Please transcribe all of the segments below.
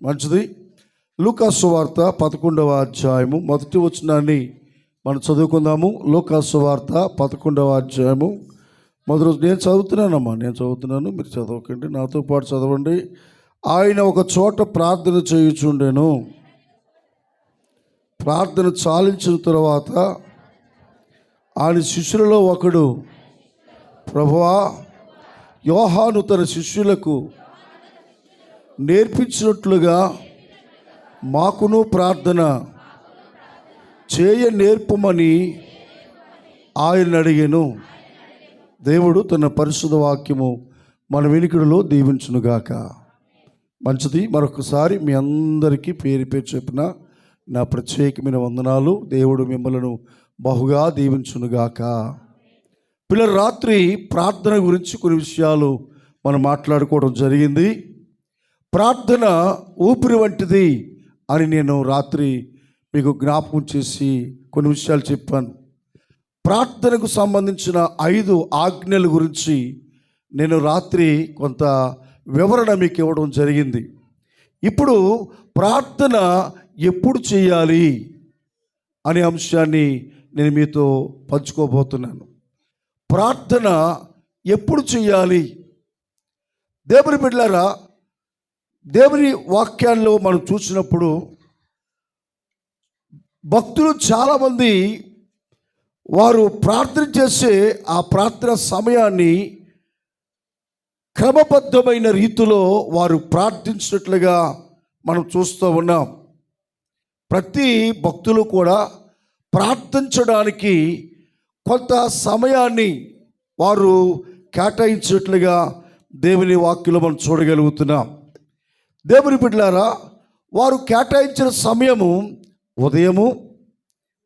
మంచిది. లూకా సువార్త 11వ అధ్యాయము మొదటి వచనాన్ని మనం చదువుకుందాము. లూకా సువార్త 11వ అధ్యాయము మొదటి. నేను చదువుతున్నాను, మీరు చదవకండి, నాతో పాటు చదవండి. ఆయన ఒక చోట ప్రార్థన చేయుచుండెను. ప్రార్థన చాలించిన తరువాత ఆయన శిష్యులలో ఒకడు, ప్రభువా, యోహాను తన శిష్యులకు నేర్పించినట్లుగా మాకును ప్రార్థన చేయ నేర్పమని ఆయన అడిగాను. దేవుడు తన పరిశుద్ధ వాక్యము మన వినికిడిలో దీవించునుగాక. మంచిది. మరొకసారి మీ అందరికీ పేరు పేరు చెప్పిన నా ప్రత్యేకమైన వందనాలు. దేవుడు మిమ్మలను బహుగా దీవించునుగాక. పిల్లల, రాత్రి ప్రార్థన గురించి కొన్ని విషయాలు మనం మాట్లాడుకోవడం జరిగింది. ప్రార్థన ఊపిరి వంటిది అని నేను రాత్రి మీకు జ్ఞాపకం చేసి కొన్ని విషయాలు చెప్పాను. ప్రార్థనకు సంబంధించిన 5 ఆజ్ఞల గురించి నేను రాత్రి కొంత వివరణ మీకు ఇవ్వడం జరిగింది. ఇప్పుడు ప్రార్థన ఎప్పుడు చేయాలి అనే అంశాన్ని నేను మీతో పంచుకోబోతున్నాను. ప్రార్థన ఎప్పుడు చేయాలి? దేవుని బిడ్డలారా, దేవుని వాక్యాల్లో మనం చూసినప్పుడు భక్తులు చాలామంది వారు ప్రార్థన చేసే ఆ ప్రార్థన సమయాన్ని క్రమబద్ధమైన రీతిలో వారు ప్రార్థించినట్లుగా మనం చూస్తూ ఉన్నాం. ప్రతి భక్తులు కూడా ప్రార్థించడానికి కొంత సమయాన్ని వారు కేటాయించినట్లుగా దేవుని వాక్యంలో మనం చూడగలుగుతున్నాం. దేవుని బిడ్డలారా, వారు కేటాయించిన సమయము ఉదయము,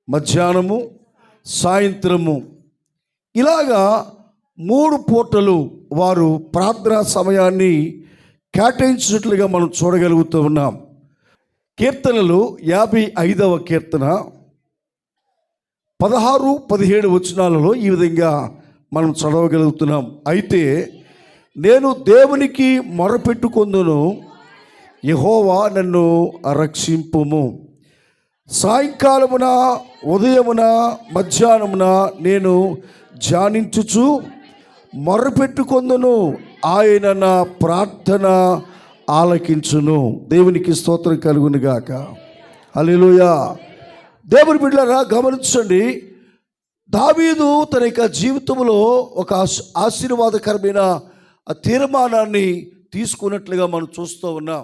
మధ్యాహ్నము, సాయంత్రము, ఇలాగా 3 పూటలు వారు ప్రార్థనా సమయాన్ని కేటాయించినట్లుగా మనం చూడగలుగుతూ ఉన్నాం. కీర్తనలు 55వ కీర్తన 16, 17 వచనాలలో ఈ విధంగా మనం చదవగలుగుతున్నాం. అయితే నేను దేవునికి మొరపెట్టుకొందును, యెహోవా నన్ను రక్షింపుము. సాయంకాలమున, ఉదయమున, మధ్యాహ్నమున నేను ధ్యానించుచు మొరపెట్టుకొందును, ఆయన నా ప్రార్థన ఆలకించును. దేవునికి స్తోత్రం కలుగును గాక. హల్లెలూయా. దేవుని బిడ్డలారా, గమనించండి. దావీదు తన యొక్క జీవితంలో ఒక ఆశీర్వాదకరమైన తీర్మానాన్ని తీసుకున్నట్లుగా మనం చూస్తూ ఉన్నాం.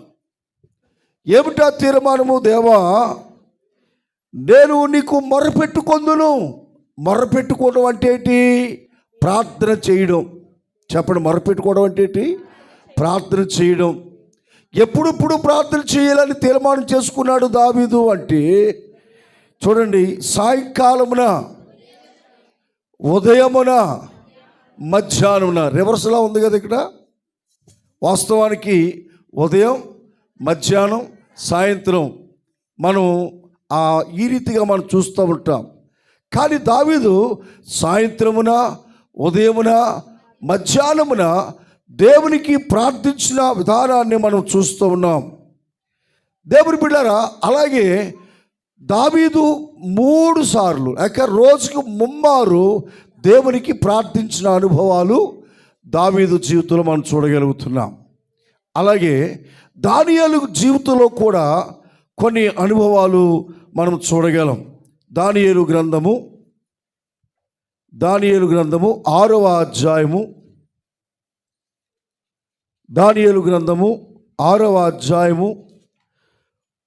ఏమిటా తీర్మానము? దేవా, నేను నీకు మొరపెట్టుకొందును. మొరపెట్టుకోవడం అంటే ఏంటి? ప్రార్థన చేయడం. చెప్పండి, మొరపెట్టుకోవడం అంటే ఏంటి? ప్రార్థన చేయడం. ఎప్పుడెప్పుడు ప్రార్థన చేయాలని తీర్మానం చేసుకున్నాడు దావీదు అంటే, చూడండి, సాయంకాలమున, ఉదయమున, మధ్యాహ్నమున. రివర్స్లా ఉంది కదా ఇక్కడ. వాస్తవానికి ఉదయం, మధ్యాహ్నం, సాయంత్రం మనం ఈ రీతిగా మనం చూస్తూ ఉంటాం. కానీ దావీదు సాయంత్రమున, ఉదయమున, మధ్యాహ్నమున దేవునికి ప్రార్థించిన విధానాన్ని మనం చూస్తూ ఉన్నాం. దేవుని బిడ్డలారా, అలాగే దావీదు 3 సార్లు రోజుకు 3 దేవునికి ప్రార్థించిన అనుభవాలు దావీదు జీవితంలో మనం చూడగలుగుతున్నాం. అలాగే దానియేలు జీవితంలో కూడా కొన్ని అనుభవాలు మనం చూడగలం. దానియేలు గ్రంథము 6వ అధ్యాయము, దానియేలు గ్రంథము 6వ అధ్యాయము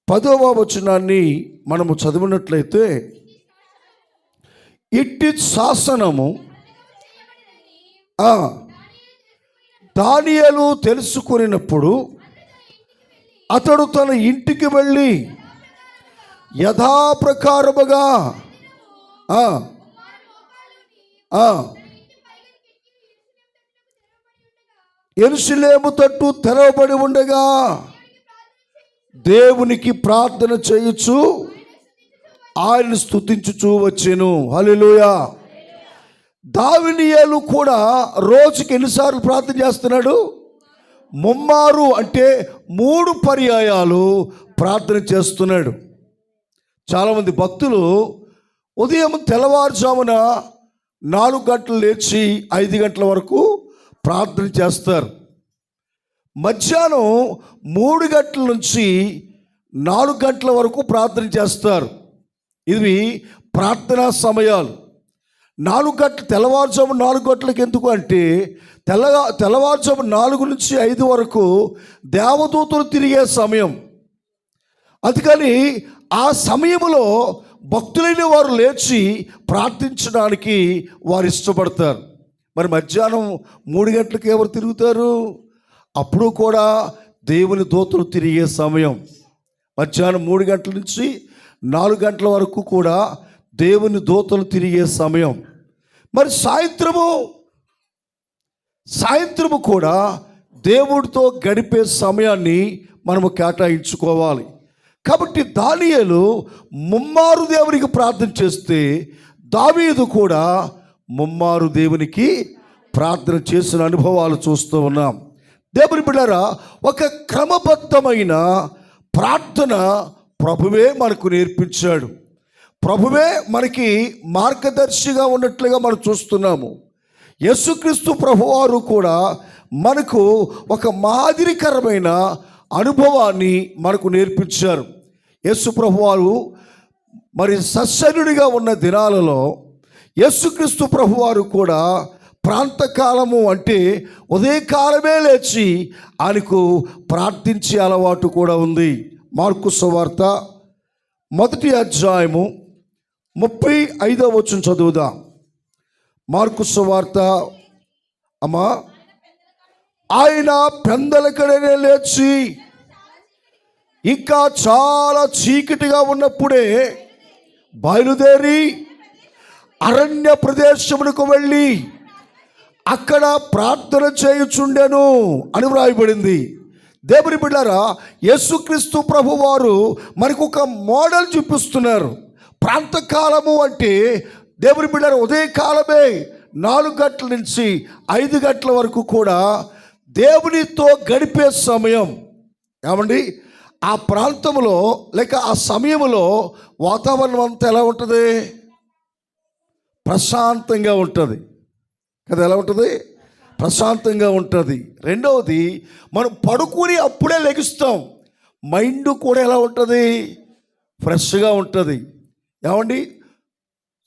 10వ వచనాన్ని మనము చదివినట్లయితే, ఇట్టి శాసనము దానియేలు తెలుసుకున్నప్పుడు అతడు తన ఇంటికి వెళ్ళి యథాప్రకారముగా యెరూషలేము తట్టు తెరవబడి ఉండగా దేవునికి ప్రార్థన చేయుచు ఆయన్ని స్తుతించుచూ వచ్చెను. హల్లెలూయా. దానియేలు కూడా రోజుకి ఎన్నిసార్లు ప్రార్థన చేస్తున్నాడు? ముమ్మారు అంటే 3 పర్యాయాలు ప్రార్థన చేస్తున్నాడు. చాలామంది భక్తులు ఉదయం తెల్లవారుజామున 4 గంటలు లేచి 5 గంటల వరకు ప్రార్థన చేస్తారు. మధ్యాహ్నం 3 గంటల నుంచి 4 గంటల వరకు ప్రార్థన చేస్తారు. ఇవి ప్రార్థనా సమయాలు. 4 గంటలు తెల్లవారుజాము 4 గంటలకు ఎందుకు అంటే తెల్లవారుజాము 4 నుంచి 5 వరకు దేవదూతలు తిరిగే సమయం. అందుకని ఆ సమయంలో భక్తులైన వారు లేచి ప్రార్థించడానికి వారు ఇష్టపడతారు. మరి మధ్యాహ్నం 3 గంటలకు ఎవరు తిరుగుతారు? అప్పుడు కూడా దేవుని దూతలు తిరిగే సమయం. మధ్యాహ్నం 3 గంటల నుంచి 4 గంటల వరకు కూడా దేవుని దూతలు తిరిగే సమయం. మరి సాయంత్రము కూడా దేవుడితో గడిపే సమయాన్ని మనము కేటాయించుకోవాలి. కాబట్టి దానియేలు ముమ్మారు దేవునికి ప్రార్థన చేస్తే దావీదు కూడా ముమ్మారు దేవునికి ప్రార్థన చేసిన అనుభవాలు చూస్తూ ఉన్నాం. దేవుని బిడ్డలారా, ఒక క్రమబద్ధమైన ప్రార్థన ప్రభువే మనకు నేర్పించాడు. ప్రభువే మనకి మార్గదర్శిగా ఉన్నట్లుగా మనం చూస్తున్నాము. యేసుక్రీస్తు ప్రభువారు కూడా మనకు ఒక మాదిరికరమైన అనుభవాన్ని మనకు నేర్పించారు. యేసు ప్రభువారు మరి సశరీరుడిగా ఉన్న దినాలలో యేసుక్రీస్తు ప్రభువారు కూడా ప్రాంతకాలము అంటే ఉదయకాలమే లేచి ఆయనకు ప్రార్థించే అలవాటు కూడా ఉంది. మార్కు సువార్త 1వ అధ్యాయము 35వ వచనం చదువుదాం. మార్కు సువార్త ఆయన పెందలకడనే లేచి ఇంకా చాలా చీకటిగా ఉన్నప్పుడే బయలుదేరి అరణ్య ప్రదేశమునకు వెళ్ళి అక్కడ ప్రార్థన చేయుచుండెను అని వ్రాయబడింది. దేవుని బిడ్డలారా, యేసుక్రీస్తు ప్రభువారు మనకు ఒక మోడల్ చూపిస్తున్నారు. ప్రాంతకాలము అంటే దేవుని బిడ్డలారా ఉదయకాలమే 4 గంటల నుంచి 5 గంటల వరకు కూడా దేవునితో గడిపే సమయం. ఏమండి, ఆ ప్రాంతంలో లేక ఆ సమయంలో వాతావరణం అంతా ఎలా ఉంటుంది? ప్రశాంతంగా ఉంటుంది కదా. ఎలా ఉంటుంది? ప్రశాంతంగా ఉంటుంది. రెండవది, మనం పడుకుని అప్పుడే లెగుస్తాం. మైండ్ కూడా ఎలా ఉంటుంది? ఫ్రెష్గా ఉంటుంది. ఏమండి,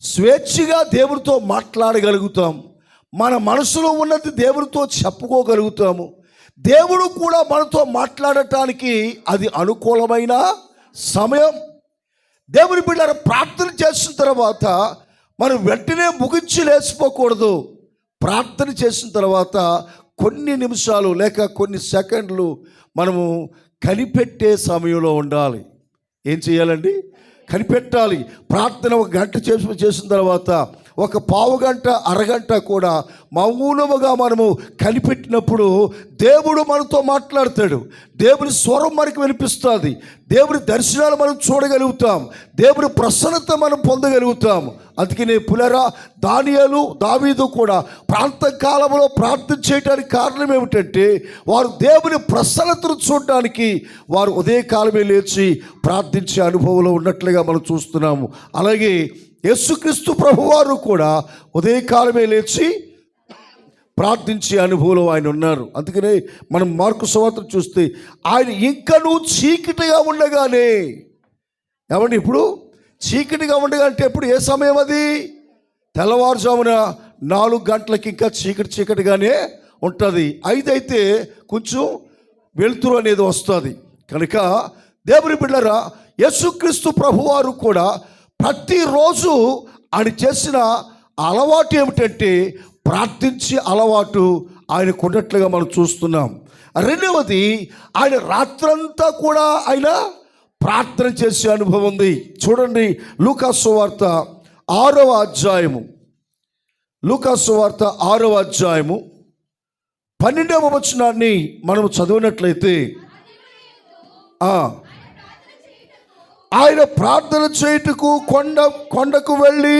స్వేచ్ఛగా దేవుడితో మాట్లాడగలుగుతాం. మన మనసులో ఉన్నది దేవుడితో చెప్పుకోగలుగుతాము. దేవుడు కూడా మనతో మాట్లాడటానికి అది అనుకూలమైన సమయం. దేవుని బిడ్డలారా, ప్రార్థన చేసిన తర్వాత మనం వెంటనే ముగించి లేచిపోకూడదు. ప్రార్థన చేసిన తర్వాత కొన్ని నిమిషాలు లేక కొన్ని సెకండ్లు మనము కనిపెట్టే సమయంలో ఉండాలి. ఏం చేయాలండి? కనిపెట్టాలి. ప్రార్థన 1 గంట చేసిన తర్వాత ఒక పావు గంట అరగంట కూడా మౌనముగా మనము కనిపెట్టినప్పుడు దేవుడు మనతో మాట్లాడతాడు. దేవుని స్వరం మనకు వినిపిస్తుంది. దేవుని దర్శనాలు మనం చూడగలుగుతాం. దేవుని ప్రసన్నత మనం పొందగలుగుతాం. అందుకనే పులరా, దానియేలు, దావీదు కూడా ప్రాంతకాలంలో ప్రార్థన చేయడానికి కారణం ఏమిటంటే వారు దేవుని ప్రసన్నతను చూడడానికి వారు ఉదయకాలమే లేచి ప్రార్థించే అనుభవంలో ఉన్నట్లుగా మనం చూస్తున్నాము. అలాగే యేసుక్రీస్తు ప్రభువారు కూడా ఉదయకాలమే లేచి ప్రార్థించే అనుభవంలో ఆయన ఉన్నారు. అందుకనే మనం మార్కు సువార్త చూస్తే ఆయన ఇంకనూ చీకటిగా ఉండగానే, ఏమండి ఇప్పుడు చీకటిగా ఉండగా అంటే ఎప్పుడు ఏ సమయం అది? తెల్లవారుజామున 4 గంటలకి ఇంకా చీకటిగానే ఉంటుంది. 5 అయితే కొంచెం వెలుతురు అనేది వస్తుంది. కనుక దేవుని బిడ్డలారా, యేసుక్రీస్తు ప్రభువారు కూడా ప్రతిరోజు ఆయన చేసిన అలవాటు ఏమిటంటే ప్రార్థించే అలవాటు ఆయనకు ఉన్నట్లుగా మనం చూస్తున్నాం. రెండవది, ఆయన రాత్రంతా కూడా ఆయన ప్రార్థన చేసే అనుభవం ఉంది. చూడండి, లూకాసు సువార్త 6వ అధ్యాయము 12వ వచనాన్ని మనం చదివినట్లయితే ఆయన ప్రార్థన చేయుటకు కొండకు వెళ్ళి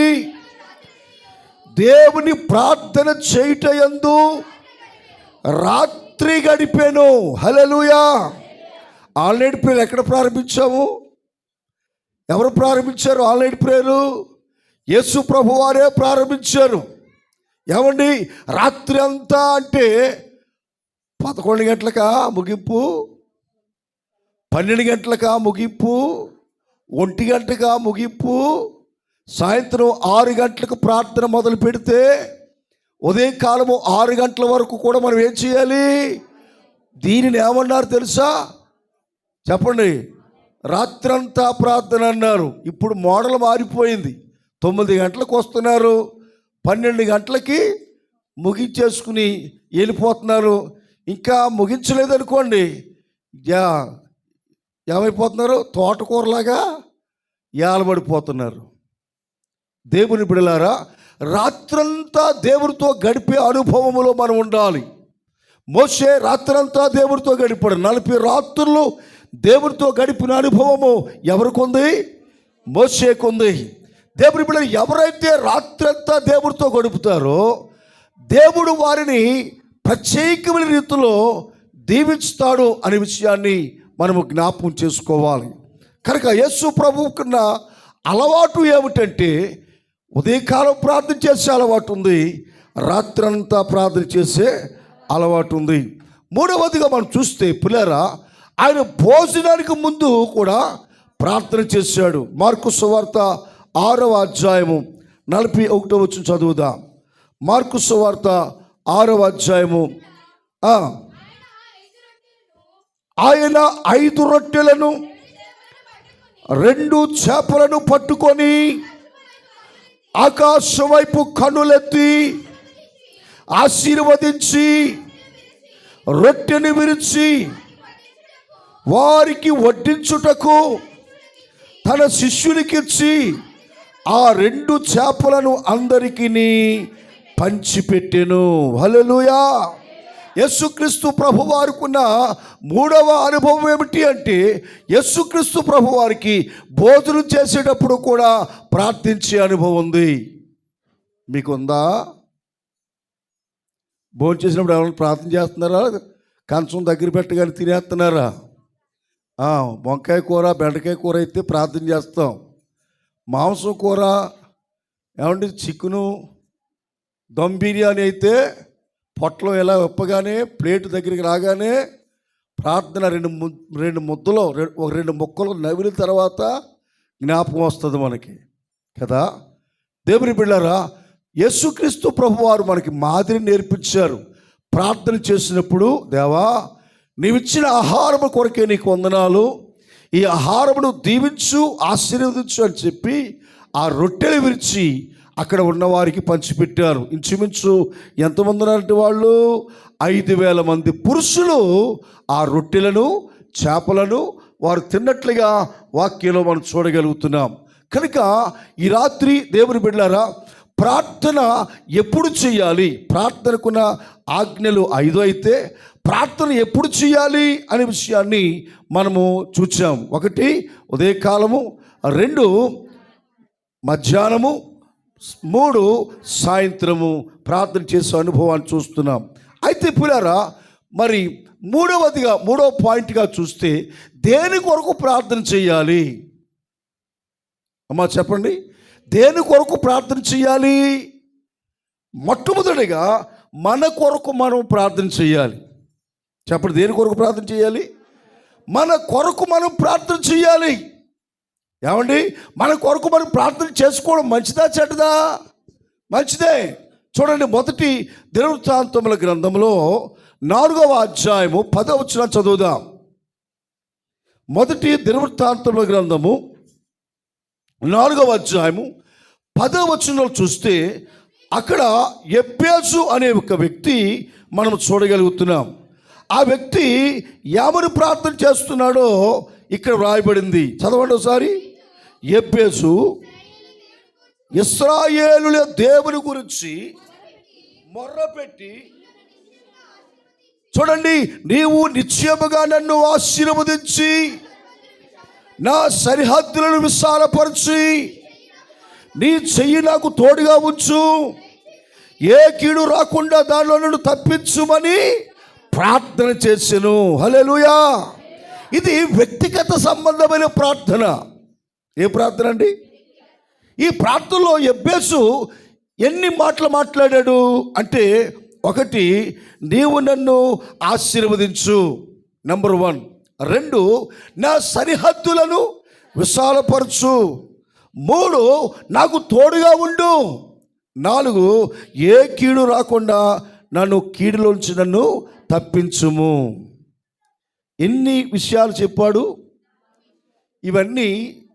దేవుని ప్రార్థన చేయుట యందు రాత్రి గడిపాను. హల్లెలూయా. ఆల్రెడీ ప్రేయర్ ఎక్కడ ప్రారంభించాము? ఎవరు ప్రారంభించారు ఆల్రెడీ ప్రేయరు? యేసు ప్రభు వారే ప్రారంభించారు. ఏమండి, రాత్రి అంతా అంటే 11 గంటలకా ముగింపు, 12 గంటలకా ముగింపు, 1 గంటగా ముగింపు, సాయంత్రం 6 గంటలకు ప్రార్థన మొదలు పెడితే ఉదయకాలము 6 గంటల వరకు కూడా మనం ఏం చేయాలి? దీనిని ఏమన్నారు తెలుసా? చెప్పండి. రాత్రంతా ప్రార్థన అన్నారు. ఇప్పుడు మోడల్ మారిపోయింది. 9 గంటలకు వస్తున్నారు, 12 గంటలకి ముగించేసుకుని వెళ్ళిపోతున్నారు. ఇంకా ముగించలేదనుకోండి, ఏమైపోతున్నారు? తోటకూరలాగా ఏలబడిపోతున్నారు. దేవుని బిడ్డలారా, రాత్రంతా దేవుడితో గడిపే అనుభవములో మనం ఉండాలి. మోషే రాత్రంతా దేవుడితో గడిపాడు. 40 రాత్రులు దేవుడితో గడిపిన అనుభవము ఎవరికి ఉంది? మోషేకు ఉంది. దేవుని బిడ్డలు ఎవరైతే రాత్రంతా దేవుడితో గడుపుతారో దేవుడు వారిని ప్రత్యేకమైన రీతిలో దీవిస్తాడు అనే విషయాన్ని మనము జ్ఞాపకం చేసుకోవాలి. కనుక యేసు ప్రభువుకున్న అలవాటు ఏమిటంటే ఉదయకాలం ప్రార్థన చేసే అలవాటు ఉంది, రాత్రంతా ప్రార్థన చేసే అలవాటు ఉంది. మూడవదిగా మనం చూస్తే పిల్లరా, ఆయన భోజనానికి ముందు కూడా ప్రార్థన చేశాడు. మార్కు సువార్త 6వ అధ్యాయము 41వ వచనం చదువుదాం. మార్కు సువార్త 6వ అధ్యాయము. ఆయన 5 రొట్టెలను 2 చేపలను పట్టుకొని ఆకాశం వైపు కన్నులెత్తి ఆశీర్వదించి రొట్టెని విరిచి వారికి వడ్డించుటకు తన శిష్యునికిచ్చి ఆ 2 చేపలను అందరికీ పంచిపెట్టెను. హల్లెలూయా. యేసుక్రీస్తు ప్రభువారికున్న 3వ అనుభవం ఏమిటి అంటే, యేసుక్రీస్తు ప్రభువారికి భోజనం చేసేటప్పుడు కూడా ప్రార్థించే అనుభవం ఉంది. మీకుందా? భోజనం చేసినప్పుడు ఎవరైనా ప్రార్థన చేస్తున్నారా? కంచం దగ్గర పెట్టగానే తినేస్తున్నారా? వంకాయ కూర, బెండకాయ కూర అయితే ప్రార్థన చేస్తాం. మాంసం కూర, ఏమంటే చికెను, దమ్ బిర్యానీ అయితే పొట్టలో ఎలా విప్పగానే ప్లేట్ దగ్గరికి రాగానే ప్రార్థన 2 ముద్దలు 2 ముక్కలు నవిలిన తర్వాత జ్ఞాపకం వస్తుంది మనకి కదా. దేవుని బిడ్డలారా, యేసుక్రీస్తు ప్రభువారు మనకి మాదిరి నేర్పించారు. ప్రార్థన చేసినప్పుడు, దేవా నీవిచ్చిన ఆహారము కొరకే నీకు వందనాలు, ఈ ఆహారమును దీవించు, ఆశీర్వదించు అని చెప్పి ఆ రొట్టెలు విరిచి అక్కడ ఉన్నవారికి పంచిపెట్టారు. ఇంచుమించు ఎంతమంది ఉన్నారంటే వాళ్ళు 5,000 మంది పురుషులు ఆ రొట్టెలను చేపలను వారు తిన్నట్లుగా వాక్యంలో మనం చూడగలుగుతున్నాం. కనుక ఈ రాత్రి దేవుని బిడ్డలారా, ప్రార్థన ఎప్పుడు చేయాలి? ప్రార్థనకున్న ఆజ్ఞలు 5 అయితే ప్రార్థన ఎప్పుడు చేయాలి అనే విషయాన్ని మనము చూచాం. 1 ఉదయకాలము, 2 మధ్యాహ్నము, 3 సాయంత్రము ప్రార్థన చేసే అనుభవాన్ని చూస్తున్నాం. అయితే పిల్లరా, మరి మూడవ పాయింట్గా చూస్తే దేని కొరకు ప్రార్థన చేయాలి? అమ్మా చెప్పండి, దేని కొరకు ప్రార్థన చేయాలి? మొట్టమొదటిగా మన కొరకు మనం ప్రార్థన చేయాలి. చెప్పండి, దేని కొరకు ప్రార్థన చేయాలి? మన కొరకు మనం ప్రార్థన చేయాలి. ఏమండి, మన కొరకు మనం ప్రార్థన చేసుకోవడం మంచిదా చెడ్డదా? మంచిదే. చూడండి, 1 దినవృత్తాంతముల గ్రంథంలో 4వ అధ్యాయము 10వ వచనం చదువుదాం. 1 దినవృత్తాంతముల గ్రంథము 4వ అధ్యాయము 10వ వచనంలో చూస్తే అక్కడ ఎబ్బేసు అనే ఒక వ్యక్తి మనం చూడగలుగుతున్నాం. ఆ వ్యక్తి ఏమని ప్రార్థన చేస్తున్నాడో ఇక్కడ వ్రాయబడింది. చదవండి ఒకసారి. ఎబ్బేసు ఇశ్రాయేలుల దేవుని గురించి మొర్రపెట్టి, చూడండి, నీవు నిశ్చయముగా నన్ను ఆశీర్వదించి నా సరిహద్దులను విశాలపరిచి నీ చెయ్యి నాకు తోడుగా ఉంచు, ఏ కీడు రాకుండా దానిలో నన్ను తప్పించుమని ప్రార్థన చేసెను. హల్లెలూయా. ఇది వ్యక్తిగత సంబంధమైన ప్రార్థన. ఏ ప్రార్థన అండి? ఈ ప్రార్థనలో యెబేసు ఎన్ని మాటలు మాట్లాడాడు అంటే, ఒకటి, నీవు నన్ను ఆశీర్వదించు, నంబర్ 1. 2, నా సరిహద్దులను విశాలపరచు. 3, నాకు తోడుగా ఉండు. 4, ఏ కీడు రాకుండా నన్ను తప్పించుము. ఎన్ని విషయాలు చెప్పాడు? ఇవన్నీ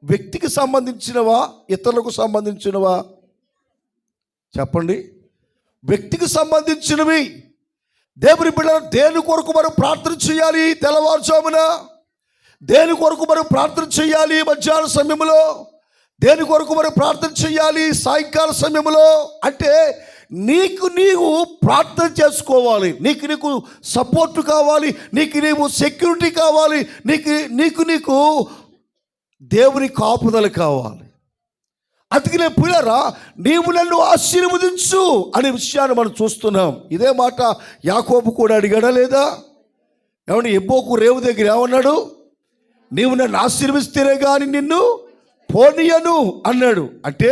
వ్యక్తికి సంబంధించినవా, ఇతరులకు సంబంధించినవా? చెప్పండి. వ్యక్తికి సంబంధించినవి. దేవుని బిడ్డలు దేని కొరకు మనం ప్రార్థన చేయాలి? తెల్లవారుజామున. దేని కొరకు మనం ప్రార్థన చేయాలి? మధ్యాహ్న సమయంలో. దేని కొరకు మనం ప్రార్థన చేయాలి? సాయంకాల సమయంలో. అంటే నీవు ప్రార్థన చేసుకోవాలి. నీకు సపోర్ట్ కావాలి. నీవు సెక్యూరిటీ కావాలి. నీకు దేవుని కాపుదల కావాలి. అందుకనే పిల్లరా, నీవు నన్ను ఆశీర్వదించు అనే విషయాన్ని మనం చూస్తున్నాం. ఇదే మాట యాకోబు కూడా అడిగాడా లేదా? ఏమన్నా ఎబ్బోకు రేవు దగ్గర ఏమన్నాడు? నీవు నన్ను ఆశీర్వదిస్తేనే కానీ నిన్ను పోనీయను అన్నాడు. అంటే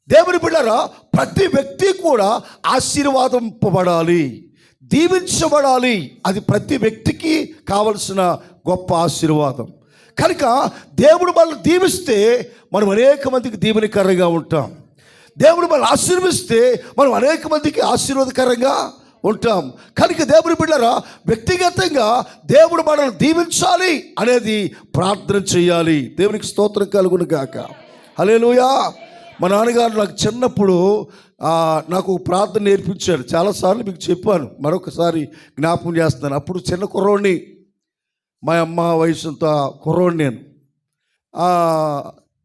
దేవుని బిడ్డరా, ప్రతి వ్యక్తి కూడా ఆశీర్వాదింపబడాలి, దీవించబడాలి. అది ప్రతి వ్యక్తికి కావలసిన గొప్ప ఆశీర్వాదం. కనుక దేవుడు మనల్ని దీవిస్తే మనం అనేక మందికి దీవెనకరంగా ఉంటాం. దేవుడు మనల్ని ఆశీర్వదిస్తే మనం అనేక మందికి ఆశీర్వాదకరంగా ఉంటాం. కనుక దేవుని బిడ్డరా, వ్యక్తిగతంగా దేవుడు మనల్ని దీవించాలి అనేది ప్రార్థన చేయాలి. దేవునికి స్తోత్రం కలుగును గాక. హల్లెలూయా. మా నాన్నగారు నాకు చిన్నప్పుడు నాకు ప్రార్థన నేర్పించారు. చాలాసార్లు మీకు చెప్పాను, మరొకసారి జ్ఞాపకం చేస్తున్నాను. అప్పుడు చిన్న కుర్రోడిని, మా అమ్మ వయసుంత కుర్రోడిని నేను.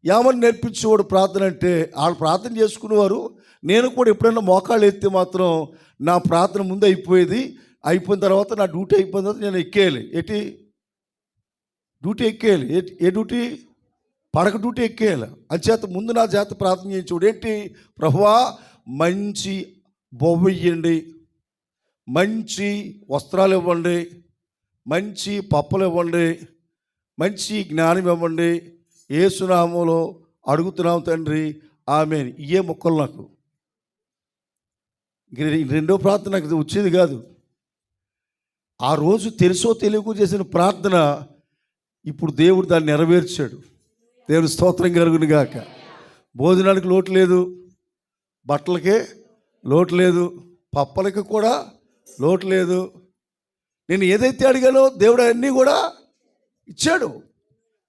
ఏమని నేర్పించేవాడు ప్రార్థన అంటే, వాళ్ళు ప్రార్థన చేసుకునేవారు. నేను కూడా ఎప్పుడైనా మోకాళ్ళు ఎత్తే మాత్రం నా ప్రార్థన ముందు అయిపోయేది. అయిపోయిన తర్వాత నా డ్యూటీ అయిపోయిన తర్వాత నేను ఎక్కేయాలి. డ్యూటీ ఎక్కేయాలి. ఏ డ్యూటీ? పడక డ్యూటీ ఎక్కేయాలి. అంచేత ముందు నా చేత ప్రార్థన చేయించేవాడు. ఏంటి? ప్రభువా, మంచి బొవ్వ ఇవ్వండి, మంచి వస్త్రాలు ఇవ్వండి, మంచి పప్పులు ఇవ్వండి, మంచి జ్ఞానం ఇవ్వండి, యేసునామములో అడుగుతున్నాం తండ్రి, ఆమేన్. ఇయే మొక్కలు నాకు. రెండో ప్రార్థన నాకు వచ్చేది కాదు. ఆ రోజు తెలుసో తెలియకో చేసిన ప్రార్థన ఇప్పుడు దేవుడు దాన్ని నెరవేర్చాడు. దేవుని స్తోత్రం కలుగును గాక. భోజనానికి లోటు లేదు, బట్టలకే లోటు లేదు, పప్పలకి కూడా లోటు లేదు. నేను ఏదైతే అడిగానో దేవుడు అన్నీ కూడా ఇచ్చాడు.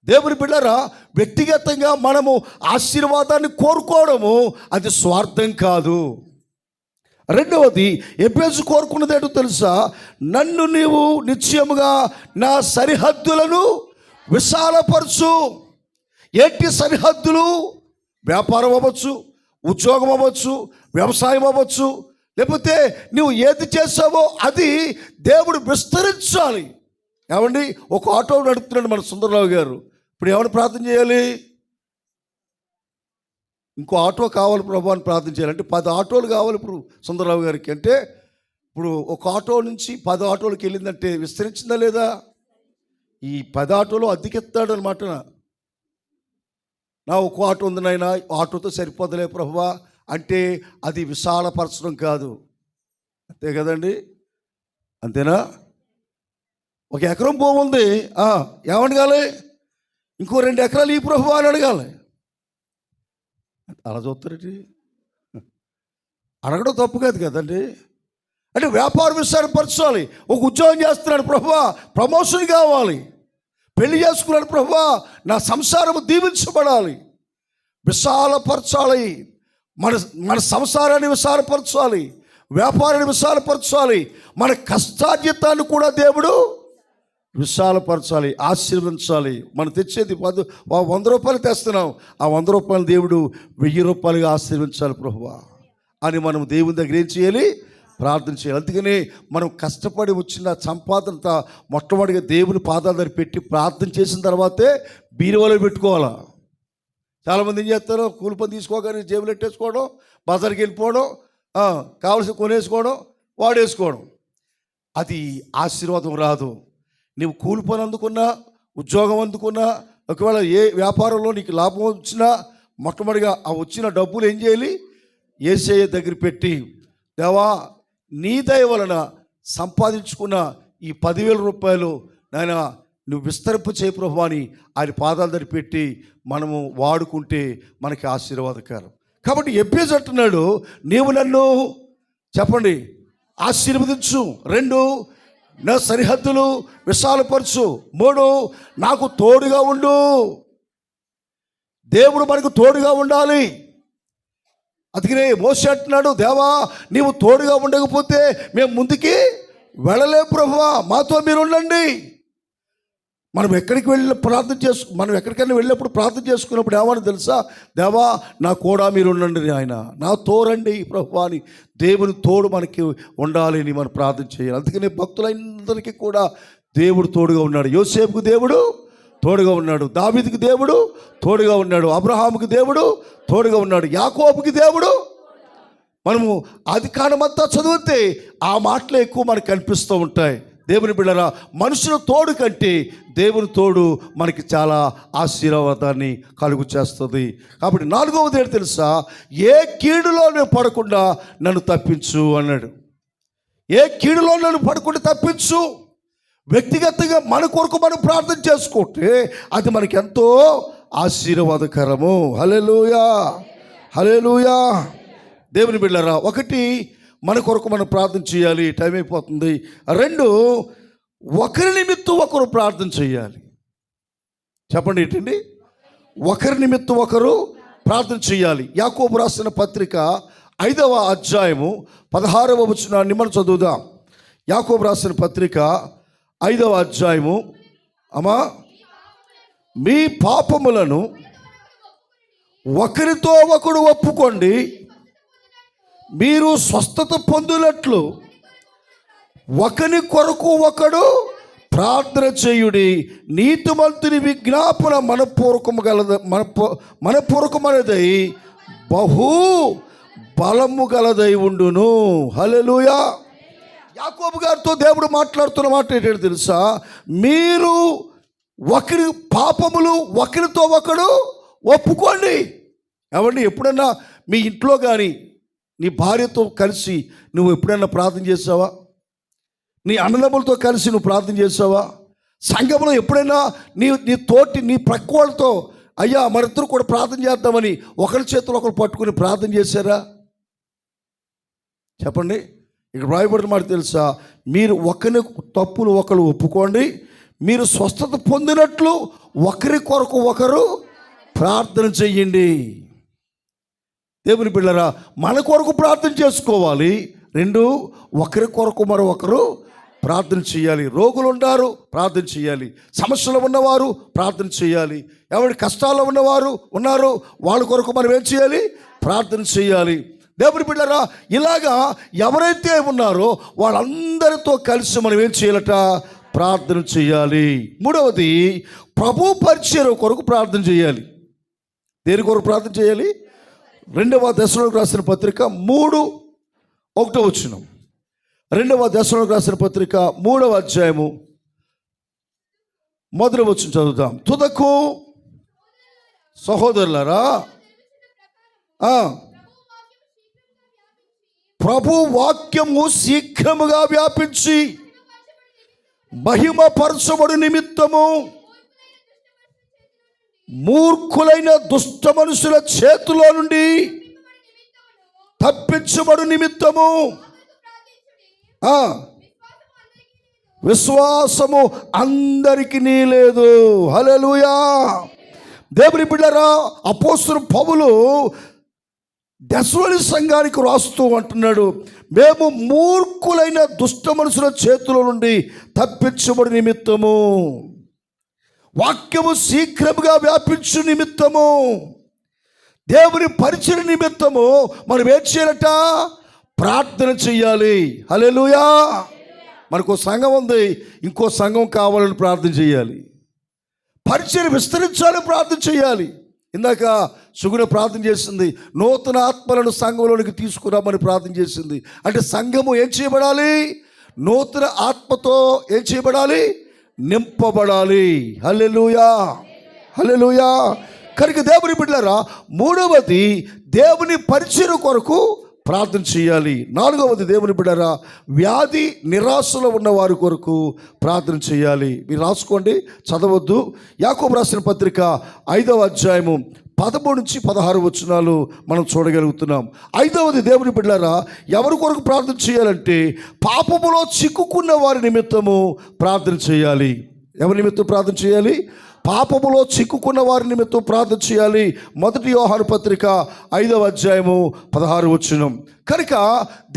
దేవుని బిడ్డరా, వ్యక్తిగతంగా మనము ఆశీర్వాదాన్ని కోరుకోవడము అది స్వార్థం కాదు. రెండవది, యెబేసు కోరుకున్నది ఏంటో తెలుసా? నన్ను నీవు నిశ్చయముగా నా సరిహద్దులను విశాలపరచు. ఏంటి సరిహద్దులు? వ్యాపారం అవ్వచ్చు, ఉద్యోగం అవ్వచ్చు, వ్యవసాయం అవ్వచ్చు, లేకపోతే నువ్వు ఏది చేసావో అది దేవుడు విస్తరించాలి. ఏమండి, ఒక ఆటో నడుపుతున్నాడు మన సుందరరావు గారు. ఇప్పుడు ఏమైనా ప్రార్థన చేయాలి? ఇంకో ఆటో కావాలి ప్రభు అని ప్రార్థన చేయాలంటే 10 ఆటోలు కావాలి ఇప్పుడు సుందరరావు గారికి. అంటే ఇప్పుడు ఒక ఆటో నుంచి 10 ఆటోలకు వెళ్ళిందంటే విస్తరించిందా లేదా? ఈ 10 ఆటోలు అద్దెకెత్తాడు అనమాట. నా ఒక ఆటో ఉంది నాయన, ఆటోతో సరిపోదలే ప్రభువా అంటే అది విశాలపరచడం కాదు. అంతే కదండి? అంతేనా? 1 ఎకరం భూమి ఉంది, ఏమడగాలి? ఇంకో 2 ఎకరాలు ఈ ప్రభువా అని అడగాలి. అలా చూస్తారేంటి? అడగడం తప్పు కాదు కదండి. అంటే వ్యాపారం విస్తరించాలి. ఒక ఉద్యోగం చేస్తున్నాడు ప్రభువా, ప్రమోషన్ కావాలి. పెళ్లి చేసుకున్నాడు ప్రభువా, నా సంసారం దీవించబడాలి. విశాలపరచాలి. మన సంసారాన్ని విశాలపరచాలి, వ్యాపారాన్ని విశాలపరచాలి, మన కష్టార్జితాన్ని కూడా దేవుడు విశాలపరచాలి, ఆశీర్వదించాలి. మనం తెచ్చేది 100 రూపాయలు తెస్తున్నాం, ఆ 100 రూపాయలు దేవుడు 1000 రూపాయలుగా ఆశీర్వదించాలి ప్రభువా అని మనం దేవుని దగ్గర ఏం చేయాలి? ప్రార్థన చేయాలి. అందుకనే మనం కష్టపడి వచ్చిన సంపాదన మొట్టమొదటిగా దేవుని పాదాల దగ్గర పెట్టి ప్రార్థన చేసిన తర్వాతే బీరువాలో పెట్టుకోవాలా. చాలామంది ఏం చేస్తారు? కూలి పని తీసుకోగానే జేబులు పెట్టేసుకోవడం, బజార్కి వెళ్ళిపోవడం, కావలసి కొనేసుకోవడం, వాడేసుకోవడం. అది ఆశీర్వాదం రాదు. నీవు కూలి పని అందుకున్నా, ఉద్యోగం అందుకున్నా, ఒకవేళ ఏ వ్యాపారంలో నీకు లాభం వచ్చినా మొట్టమొదటిగా ఆ వచ్చిన డబ్బులు ఏం చేయాలి? యేసయ్య దగ్గర పెట్టి, దేవా నీ దయ వలన సంపాదించుకున్న ఈ 10,000 రూపాయలు నాయన నువ్వు విస్తరింప చేయ ప్రభువా అని ఆయన పాదాల దగ్గర పెట్టి మనము వాడుకుంటే మనకి ఆశీర్వాదకరం. కాబట్టి ఎబ్బేజు అంటున్నాడు, నీవు నన్ను చెప్పండి ఆశీర్వదించు. 2, నా సరిహద్దులు విశాలపరచు. 3, నాకు తోడుగా ఉండు. దేవుడు మనకు తోడుగా ఉండాలి. అందుకనే మోషే అంటున్నాడు, దేవా నీవు తోడుగా ఉండకపోతే మేము ముందుకి వెళ్ళలేము ప్రభువా, మాతో మీరు ఉండండి. మనం ఎక్కడికైనా వెళ్ళినప్పుడు ప్రార్థన చేసుకున్నప్పుడు ఏమని తెలుసా? దేవా నా కూడా మీరు ఉండండి, ఆయన నా తోరండి ప్రభువా అని దేవుని తోడు మనకి ఉండాలి అని మనం ప్రార్థన చేయాలి. అందుకని భక్తులందరికీ కూడా దేవుడు తోడుగా ఉన్నాడు. యోసేపుకు దేవుడు తోడుగా ఉన్నాడు, దావీదుకి దేవుడు తోడుగా ఉన్నాడు, అబ్రహాముకి దేవుడు తోడుగా ఉన్నాడు, యాకోబుకి దేవుడు. మనము ఆది కాండమంతా చదివితే ఆ మాటలే ఎక్కువ మనకు కనిపిస్తూ ఉంటాయి. దేవుని బిడ్డరా, మనుషుల తోడు కంటే దేవుని తోడు మనకి చాలా ఆశీర్వాదాన్ని కలుగు చేస్తుంది. కాబట్టి 4వది ఏంటి తెలుసా? ఏ కీడులో నేను పడకుండా నన్ను తప్పించు అన్నాడు. ఏ కీడులో నన్ను పడకుండా తప్పించు. వ్యక్తిగతంగా మన కొరకు మనం ప్రార్థన చేసుకుంటే అది మనకి ఎంతో ఆశీర్వాదకరము. హల్లెలూయా, హల్లెలూయా. దేవుని బిడ్డరా, 1 మన కొరకు మనం ప్రార్థన చేయాలి, టైం అయిపోతుంది. 2, ఒకరి నిమిత్తం ఒకరు ప్రార్థన చేయాలి. చెప్పండి ఏంటండి? ఒకరి నిమిత్తం ఒకరు ప్రార్థన చేయాలి. యాకోబు రాసిన పత్రిక 5వ అధ్యాయము 16వ వచనాన్ని మనం చదువుదాం. యాకోబు రాసిన పత్రిక 5వ అధ్యాయము, అమ్మా మీ పాపములను ఒకరితో ఒకడు ఒప్పుకోండి, మీరు స్వస్థత పొందినట్లు ఒకరి కొరకు ఒకడు ప్రార్థన చేయుడి. నీతిమంతుని విజ్ఞాపన మనపూర్వకమైనదై బహు బలము గలదై ఉండును. హల్లెలూయా. యాకోబు గారితో దేవుడు మాట్లాడుతున్న మాట ఏంటంటే తెలుసా? మీరు ఒకరి పాపములు ఒకరితో ఒకడు ఒప్పుకోండి. ఏమండి, ఎప్పుడన్నా మీ ఇంట్లో కానీ నీ భార్యతో కలిసి నువ్వు ఎప్పుడైనా ప్రార్థన చేసావా? నీ అన్నదమ్ములతో కలిసి నువ్వు ప్రార్థన చేసావా? సంఘంలో ఎప్పుడైనా నీ ప్రక్క వాళ్ళతో అయ్యా మరిద్దరు కూడా ప్రార్థన చేద్దామని ఒకరి చేతులు ఒకరు పట్టుకుని ప్రార్థన చేశారా? చెప్పండి. ఇక్కడ రాయబడిన మాట తెలుసా? మీరు ఒకరి తప్పులు ఒకరు ఒప్పుకోండి, మీరు స్వస్థత పొందినట్లు ఒకరి కొరకు ఒకరు ప్రార్థన చెయ్యండి. దేవుని బిడ్డలారా, మన కొరకు ప్రార్థన చేసుకోవాలి. 2, ఒకరి కొరకు మరొకరు ప్రార్థన చేయాలి. రోగులు ఉన్నారు, ప్రార్థన చేయాలి. సమస్యలు ఉన్నవారు ప్రార్థన చేయాలి. ఎవరి కష్టాల్లో ఉన్నవారు ఉన్నారు, వాళ్ళ కొరకు మనం ఏం చేయాలి? ప్రార్థన చేయాలి. దేవుని బిడ్డలారా, ఇలాగా ఎవరైతే ఉన్నారో వాళ్ళందరితో కలిసి మనం ఏం చేయాలట? ప్రార్థన చేయాలి. 3వది ప్రభు పరిచర్య కొరకు ప్రార్థన చేయాలి. దేని కొరకు ప్రార్థన చేయాలి? 2వ దశలోకి రాసిన పత్రిక 3:1 వచనం. 2వ దశలోకి రాసిన పత్రిక 3వ అధ్యాయము 1వ వచనం చదువుతాం. తుదకు సహోదరులారా, ప్రభు వాక్యము శీఘ్రముగా వ్యాపించి మహిమ పరచబడు నిమిత్తము మూర్ఖులైన దుష్ట మనుషుల చేతిలో నుండి తప్పించబడు నిమిత్తము విశ్వాసము అందరికీ లేదు. హల్లెలూయా. దేవుని బిడ్డలారా, అపోస్తలుడు పౌలు దశలోని సంఘానికి రాస్తూ అంటున్నాడు, మేము మూర్ఖులైన దుష్ట మనుషుల చేతుల నుండి తప్పించబడి నిమిత్తము, వాక్యము శీఘ్రముగా వ్యాపించు నిమిత్తము, దేవుని పరిచయ నిమిత్తము మనం ఏం చేయాలట? ప్రార్థన చెయ్యాలి. హల్లెలూయా. మనకు సంఘం ఉంది, ఇంకో సంఘం కావాలని ప్రార్థన చేయాలి. పరిచయం విస్తరించాలని ప్రార్థన చేయాలి. ఇందాక సుగుణ ప్రార్థన చేసింది, నూతన ఆత్మలను సంఘంలోనికి తీసుకురామని ప్రార్థన చేసింది. అంటే సంఘము ఏం చేయబడాలి? నూతన ఆత్మతో ఏం చేయబడాలి? నింపబడాలి. హల్లెలూయా, హల్లెలూయా. కనుక దేవుని బిడ్డలారా, మూడవది దేవుని పరిచయం కొరకు ప్రార్థన చేయాలి. నాలుగవది దేవుని బిడ్డలారా, వ్యాధి నిరాశలో ఉన్న వారి కొరకు ప్రార్థన చేయాలి. మీరు రాసుకోండి, చదవద్దు. యాకోబు రాసిన పత్రిక 5వ అధ్యాయము 13 నుంచి 16 వచనాలు మనం చూడగలుగుతున్నాం. ఐదవది దేవుని బిడ్డలారా, ఎవరి కొరకు ప్రార్థన చేయాలంటే పాపములో చిక్కుకున్న వారి నిమిత్తము ప్రార్థన చేయాలి. ఎవరి నిమిత్తం ప్రార్థన చేయాలి? పాపములో చిక్కుకున్న వారి నిమిత్తం ప్రార్థన చేయాలి. 1 యోహాను పత్రిక 5వ అధ్యాయము 16 వచనం. కనుక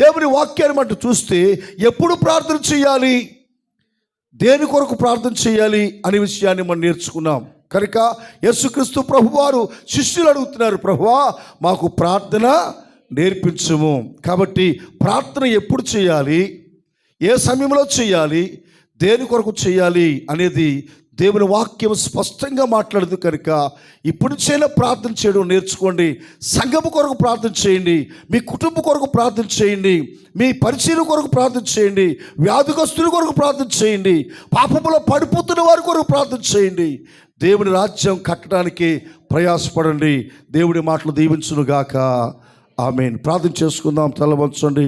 దేవుని వాక్యాన్ని మనం చూస్తే ఎప్పుడు ప్రార్థన చేయాలి, దేని కొరకు ప్రార్థన చేయాలి అనే విషయాన్ని మనం నేర్చుకున్నాం. కనుక యేసుక్రీస్తు ప్రభువారు శిష్యులు అడుగుతున్నారు, ప్రభువా మాకు ప్రార్థన నేర్పించము. కాబట్టి ప్రార్థన ఎప్పుడు చేయాలి, ఏ సమయంలో చేయాలి, దేని కొరకు చేయాలి అనేది దేవుని వాక్యం స్పష్టంగా మాట్లాడదు. కనుక ఇప్పుడు చేయన ప్రార్థన చేయడం నేర్చుకోండి. సంఘము కొరకు ప్రార్థన చేయండి, మీ కుటుంబం కొరకు ప్రార్థన చేయండి, మీ పరిచయం కొరకు ప్రార్థన చేయండి, వ్యాధిగ్రస్తుల కొరకు ప్రార్థన చేయండి, పాపములో పడిపోతున్న వారి కొరకు ప్రార్థన చేయండి. దేవుని రాజ్యం కట్టడానికి ప్రయాసపడండి. దేవుడి మాటలు దీవించును గాక. ఆమేన్. ప్రార్థన చేసుకుందాం. తల వంచండి.